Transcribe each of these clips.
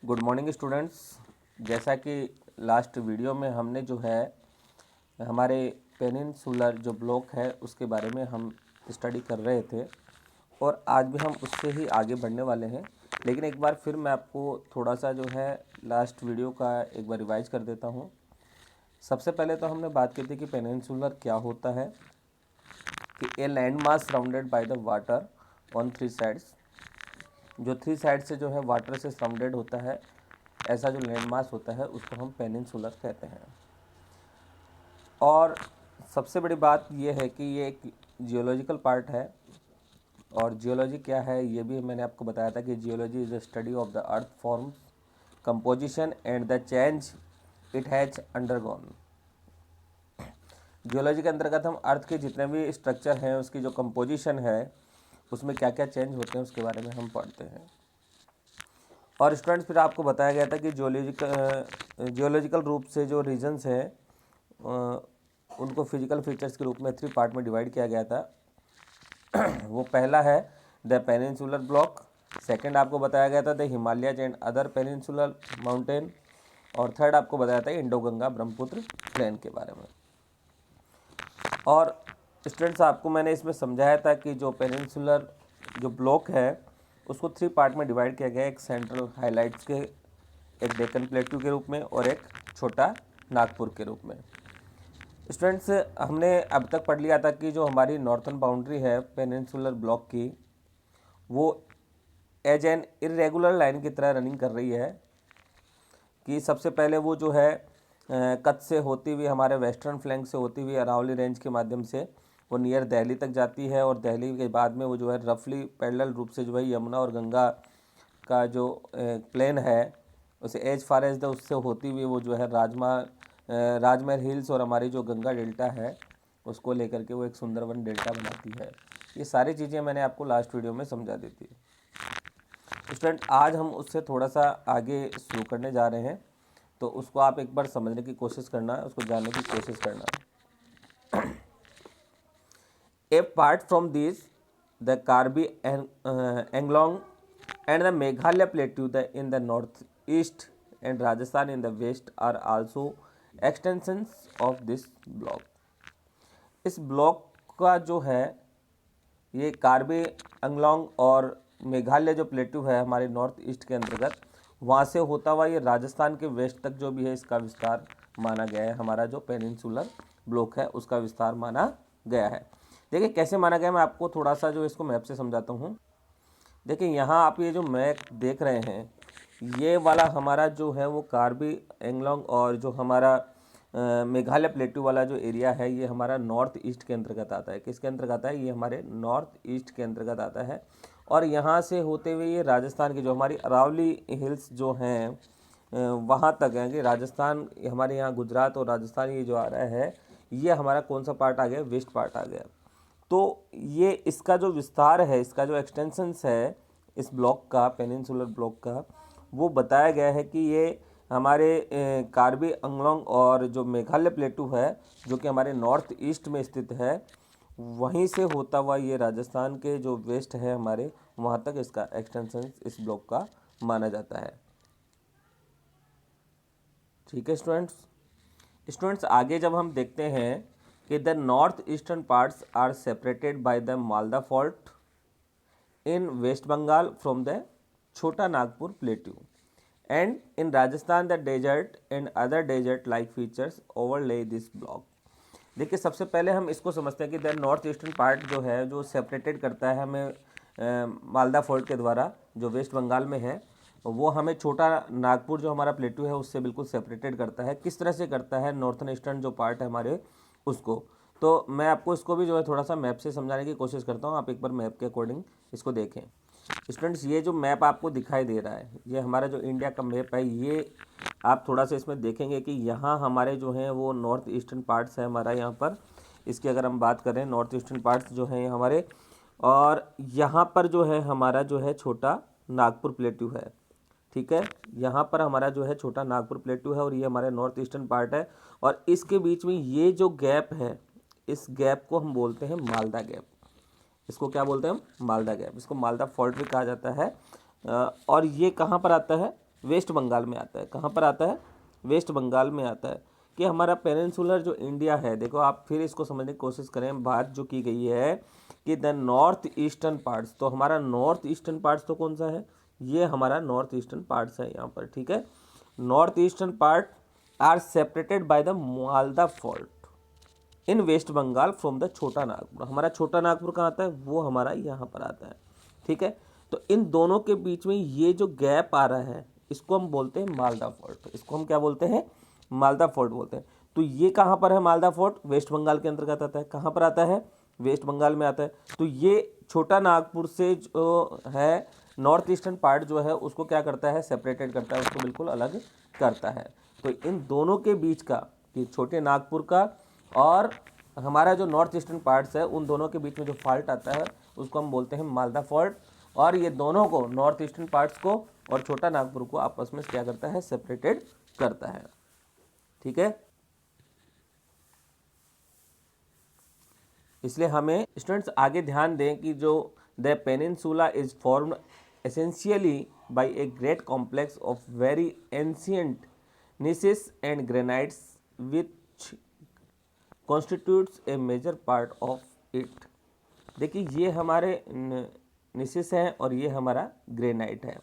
Good morning students. जैसा कि last video में हमने जो है हमारे पेनिनसुलर जो ब्लॉक है उसके बारे में हम स्टडी कर रहे थे और आज भी हम उससे ही आगे बढ़ने वाले हैं। लेकिन एक बार फिर मैं आपको थोड़ा सा जो है लास्ट वीडियो का एक बार रिवाइज कर देता हूँ। सबसे पहले तो हमने बात की थी कि पेनिनसुलर क्या होता है, कि a land mass surrounded by the water on three sides. जो थ्री साइड से जो है वाटर से सराउंडेड होता है, ऐसा जो लैंड मास होता है उसको हम पेनिनसुलर कहते हैं। और सबसे बड़ी बात यह है कि ये एक जियोलॉजिकल पार्ट है। और जियोलॉजी क्या है ये भी मैंने आपको बताया था कि geology is the study of the earth form, composition and the change it has undergone. Geology के अंतर्गत हम अर्थ के जितने भी स्ट्रक्चर हैं उसकी जो कंपोजिशन है उसमें क्या क्या चेंज होते हैं उसके बारे में हम पढ़ते हैं। और स्टूडेंट्स फिर आपको बताया गया था कि जियोलॉजिकल रूप से जो रीजन्स हैं उनको फिजिकल फीचर्स के रूप में 3 पार्ट में डिवाइड किया गया था। वो पहला है द पेनिनसुलर ब्लॉक, सेकंड आपको बताया गया था the Himalayas and other peninsular mountain, और थर्ड आपको बताया था इंडो गंगा ब्रह्मपुत्र प्लेन के बारे में। और स्टूडेंट्स आपको मैंने इसमें समझाया था कि जो पेनिनसुलर जो ब्लॉक है उसको 3 पार्ट में डिवाइड किया गया है, एक सेंट्रल हाइलाइट्स के, एक डेक्कन प्लेट्यू के रूप में और एक छोटा नागपुर के रूप में। स्टूडेंट्स हमने अब तक पढ़ लिया था कि जो हमारी नॉर्थन बाउंड्री है पेनिनसुलर ब्लॉक की वो एज एन इरेगुलर लाइन की तरह रनिंग कर रही है। कि सबसे पहले वो जो है कच्छ से होती हुई हमारे वेस्टर्न फ्लैंक से होती हुई अरावली रेंज के माध्यम से वो नियर दिल्ली तक जाती है, और दिल्ली के बाद में वो जो है रफली पैरेलल रूप से जो है यमुना और गंगा का जो प्लेन है उसे एज फार एज द उससे होती हुई वो जो है राजमहल हिल्स और हमारी जो गंगा डेल्टा है उसको लेकर के वो एक सुंदरवन डेल्टा बनाती है। ये सारी चीज़ें मैंने आपको लास्ट वीडियो में समझा दी थी। स्टूडेंट आज हम उससे थोड़ा सा आगे शुरू करने जा रहे हैं, तो उसको आप एक बार समझने की कोशिश करना, उसको जानने की कोशिश करना। Apart from these, the Karbi Anglong and the Meghalaya plateau in the northeast and Rajasthan in the west are also extensions of this block. इस ब्लॉक का जो है ये कार्बी अंगलोंग और मेघालय जो प्लेटू है हमारे नॉर्थ ईस्ट के अंतर्गत, वहाँ से होता हुआ ये राजस्थान के वेस्ट तक जो भी है इसका विस्तार माना गया है। हमारा जो पेनिनसुलर ब्लॉक है उसका विस्तार माना गया है। देखिए कैसे माना गया, मैं आपको थोड़ा सा जो इसको मैप से समझाता हूँ। देखिए यहाँ आप ये जो मैप देख रहे हैं ये वाला हमारा जो है वो कार्बी एंगलोंग और जो हमारा मेघालय प्लेटू वाला जो एरिया है ये हमारा नॉर्थ ईस्ट के अंतर्गत आता है। किसके अंतर्गत आता है? ये हमारे नॉर्थ ईस्ट के अंतर्गत आता है। और यहाँ से होते हुए ये राजस्थान की जो हमारी अरावली हिल्स जो हैं वहाँ तक हैं कि राजस्थान हमारे यहाँ गुजरात और राजस्थान ये जो आ रहा है ये हमारा कौन सा पार्ट आ गया? वेस्ट पार्ट आ गया। तो ये इसका जो विस्तार है, इसका जो एक्सटेंशंस है इस ब्लॉक का, पेनिनसुलर ब्लॉक का, वो बताया गया है कि ये हमारे कार्बी अंगलोंग और जो मेघालय प्लेटू है जो कि हमारे नॉर्थ ईस्ट में स्थित है वहीं से होता हुआ ये राजस्थान के जो वेस्ट है हमारे वहाँ तक इसका एक्सटेंशन इस ब्लॉक का माना जाता है। ठीक है स्टूडेंट्स आगे जब हम देखते हैं कि the north eastern parts are separated by the Malda fault in West Bengal from the Chota Nagpur plateau, and in Rajasthan the desert and other desert like features overlay this block. देखिए सबसे पहले हम इसको समझते हैं कि द नॉर्थ ईस्टर्न पार्ट जो है जो सेपरेटेड करता है हमें मालदा फॉल्ट के द्वारा जो वेस्ट बंगाल में है, वो हमें छोटा नागपुर जो हमारा प्लेटू है उससे बिल्कुल सेपरेटेड करता है। किस तरह से करता है? नॉर्थन ईस्टर्न जो पार्ट है हमारे उसको, तो मैं आपको इसको भी जो है थोड़ा सा मैप से समझाने की कोशिश करता हूँ। आप एक बार मैप के अकॉर्डिंग इसको देखें। स्टूडेंट्स ये जो मैप आपको दिखाई दे रहा है ये हमारा जो इंडिया का मैप है, ये आप थोड़ा सा इसमें देखेंगे कि यहाँ हमारे जो हैं वो नॉर्थ ईस्टर्न पार्ट्स है हमारा यहाँ पर। इसकी अगर हम बात करें नॉर्थ ईस्टर्न पार्ट्स जो हैं हमारे, और यहाँ पर जो है हमारा जो है छोटा नागपुर प्लेटू है। ठीक है, यहाँ पर हमारा जो है छोटा नागपुर प्लेटू है और ये हमारे नॉर्थ ईस्टर्न पार्ट है। और इसके बीच में ये जो गैप है इस गैप को हम बोलते हैं मालदा गैप। इसको क्या बोलते हैं हम? मालदा गैप। इसको मालदा फॉल्ट भी कहा जाता है। और ये कहाँ पर आता है? वेस्ट बंगाल में आता है। कहाँ पर आता है? वेस्ट बंगाल में आता है। कि हमारा पेनिनसुलर जो इंडिया है, देखो आप फिर इसको समझने की कोशिश करें, बात जो की गई है कि द नॉर्थ ईस्टर्न पार्ट्स, तो हमारा नॉर्थ ईस्टर्न पार्ट्स तो कौन सा है? ये हमारा नॉर्थ ईस्टर्न पार्ट्स है यहाँ पर, ठीक है। North eastern part are separated by the Malda fault in West Bengal from the Chota Nagpur. हमारा छोटा नागपुर कहाँ आता है? वो हमारा यहाँ पर आता है, ठीक है। तो इन दोनों के बीच में ये जो गैप आ रहा है, इसको हम बोलते हैं मालदा फॉल्ट। इसको हम क्या बोलते हैं? मालदा फॉल्ट बोलते हैं। तो ये कहाँ पर है मालदा फॉल्ट? वेस्ट बंगाल के अंतर्गत आता है। कहाँ पर आता है? वेस्ट बंगाल में आता है। तो ये छोटा नागपुर से जो है नॉर्थ ईस्टर्न पार्ट जो है उसको क्या करता है? सेपरेटेड करता है, उसको बिल्कुल अलग करता है। तो इन दोनों के बीच का, कि छोटे नागपुर का और हमारा जो नॉर्थ ईस्टर्न पार्ट्स है, उन दोनों के बीच में जो फॉल्ट आता है उसको हम बोलते हैं मालदा फॉल्ट। और ये दोनों को, नॉर्थ ईस्टर्न पार्ट्स को और छोटा नागपुर को आपस में क्या करता है? सेपरेटेड करता है, ठीक है। इसलिए हमें स्टूडेंट्स आगे ध्यान दें कि जो the peninsula is formed essentially by a great complex of very ancient gneisses and granites which constitutes a major part of it. देखिए ये हमारे निसेस हैं और ये हमारा ग्रेनाइट है।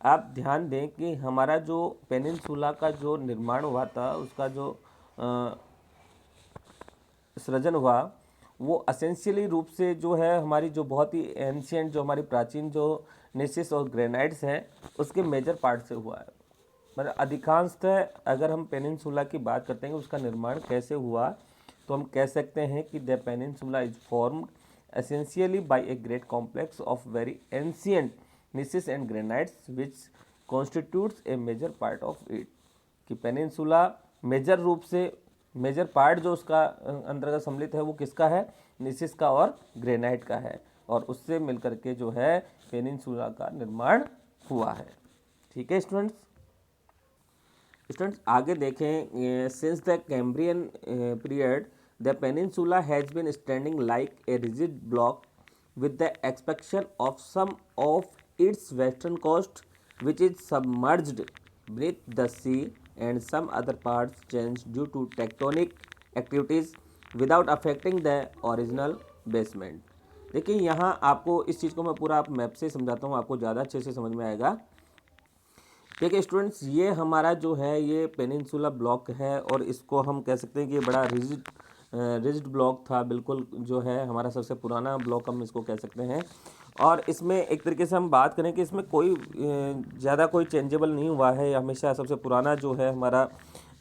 आप ध्यान दें कि हमारा जो पेनिनसुला का जो निर्माण हुआ था, उसका जो सृजन हुआ, वो एसेंशियली रूप से जो है हमारी जो बहुत ही एंशियंट, जो हमारी प्राचीन जो निसेस और ग्रेनाइट्स हैं, उसके मेजर पार्ट से हुआ है। मतलब अधिकांशतः अगर हम पेनिनसुला की बात करते हैं उसका निर्माण कैसे हुआ, तो हम कह सकते हैं कि the peninsula is formed essentially by a great complex of very ancient gneisses and granites which constitutes a major part of it. कि पेनिनसुला मेजर रूप से, मेजर पार्ट जो उसका अंतर्गत सम्मिलित है वो किसका है? निसिस का और ग्रेनाइट का है, और उससे मिलकर के जो है पेनिनसुला का निर्माण हुआ है, ठीक है स्टूडेंट्स। आगे देखें, since the Cambrian period the peninsula has been standing like a rigid block with the exception of some of its western coast which is submerged beneath the sea and some other parts changed due to tectonic activities without affecting the original basement। देखिए यहाँ आपको इस चीज़ को मैं पूरा आप map से समझाता हूँ, आपको ज़्यादा अच्छे से समझ में आएगा। देखिए स्टूडेंट्स, ये हमारा जो है ये पेनिनसुला ब्लॉक है और इसको हम कह सकते हैं कि ये बड़ा रिजिड ब्लॉक था, बिल्कुल जो है हमारा सबसे पुराना ब्लॉक हम इसको कह सकते हैं। और इसमें एक तरीके से हम बात करें कि इसमें कोई ज़्यादा कोई चेंजेबल नहीं हुआ है, हमेशा सबसे पुराना जो है हमारा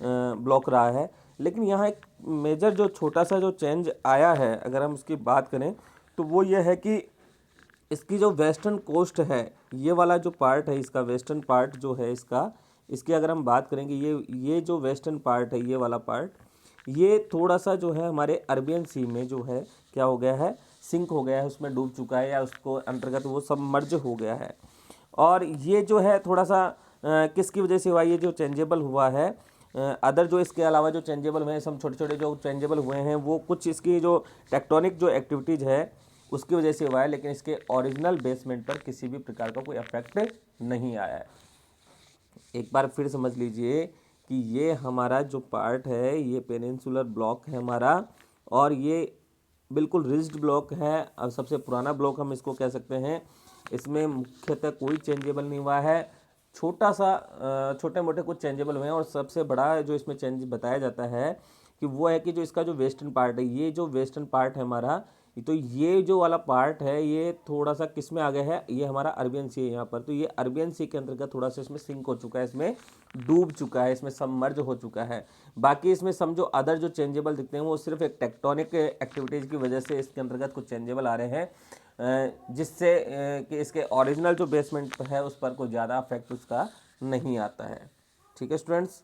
ब्लॉक रहा है। लेकिन यहाँ एक मेजर जो छोटा सा जो चेंज आया है, अगर हम उसकी बात करें तो वो ये है कि इसकी जो वेस्टर्न कोस्ट है, ये वाला जो पार्ट है इसका, वेस्टर्न पार्ट जो है इसका, इसकी अगर हम बात करेंगे, ये जो वेस्टर्न पार्ट है, ये वाला पार्ट, ये थोड़ा सा जो है हमारे अरबियन सी में जो है क्या हो गया है? सिंक हो गया है, उसमें डूब चुका है, या उसको अंतर्गत वो सबमर्ज हो गया है। और ये जो है थोड़ा सा किसकी वजह से हुआ? ये जो चेंजेबल हुआ है, अदर जो इसके अलावा जो चेंजेबल हुए हैं, सब छोटे छोटे जो चेंजेबल हुए हैं, वो कुछ इसकी जो टेक्टोनिक जो एक्टिविटीज़ है उसकी वजह से हुआ है, लेकिन इसके ओरिजिनल बेसमेंट पर किसी भी प्रकार का कोई इफेक्ट नहीं आया है। एक बार फिर समझ लीजिए कि ये हमारा जो पार्ट है ये पेनिनसुलर ब्लॉक है हमारा, और ये बिल्कुल रिज्ड ब्लॉक है, और सबसे पुराना ब्लॉक हम इसको कह सकते हैं। इसमें मुख्यतः कोई चेंजेबल नहीं हुआ है, छोटे मोटे कुछ चेंजेबल हुए हैं। और सबसे बड़ा जो इसमें चेंज बताया जाता है कि वो है कि जो इसका जो वेस्टर्न पार्ट है, ये जो वेस्टर्न पार्ट है हमारा, तो ये जो वाला पार्ट है ये थोड़ा सा किस में आ गया है? ये हमारा अरबियन सी है यहाँ पर, तो ये अरबियन सी के अंतर्गत थोड़ा सा इसमें सिंक हो चुका है, इसमें डूब चुका है, इसमें सबमर्ज हो चुका है। बाकी इसमें समझो अदर जो चेंजेबल दिखते हैं वो सिर्फ एक टेक्टोनिक एक्टिविटीज़ की वजह से इसके अंतर्गत कुछ चेंजेबल आ रहे हैं, जिससे कि इसके ओरिजिनल जो बेसमेंट है उस पर कोई ज़्यादा अफेक्ट उसका नहीं आता है, ठीक है स्टूडेंट्स।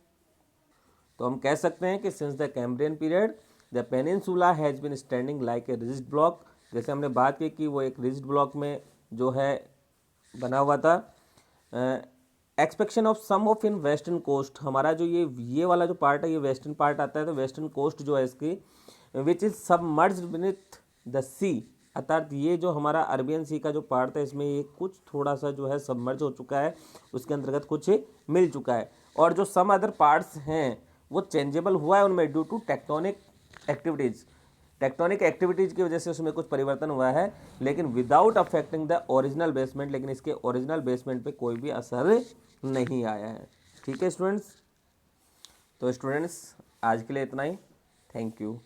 तो हम कह सकते हैं कि since the Cambrian period the peninsula has been standing like a rigid block. जैसे हमने बात की कि वो एक रिजिड ब्लॉक में जो है बना हुआ था। Exception of some of in western coast, हमारा जो ये वाला जो पार्ट है ये वेस्टर्न पार्ट आता है, तो वेस्टर्न कोस्ट जो है इसकी which is submerged beneath the sea, अर्थात ये जो हमारा अरबियन सी का जो पार्ट था इसमें ये कुछ थोड़ा सा जो है सबमर्ज हो चुका है, उसके अंतर्गत कुछ मिल चुका है, और जो सम अदर पार्ट्स हैं वो चेंजेबल हुआ है उनमें ड्यू टू टेक्टोनिक एक्टिविटीज़ की वजह से उसमें कुछ परिवर्तन हुआ है, लेकिन without affecting the original basement, लेकिन इसके ओरिजिनल बेसमेंट पे कोई भी असर नहीं आया है। ठीक है स्टूडेंट्स, तो स्टूडेंट्स आज के लिए इतना ही। Thank you.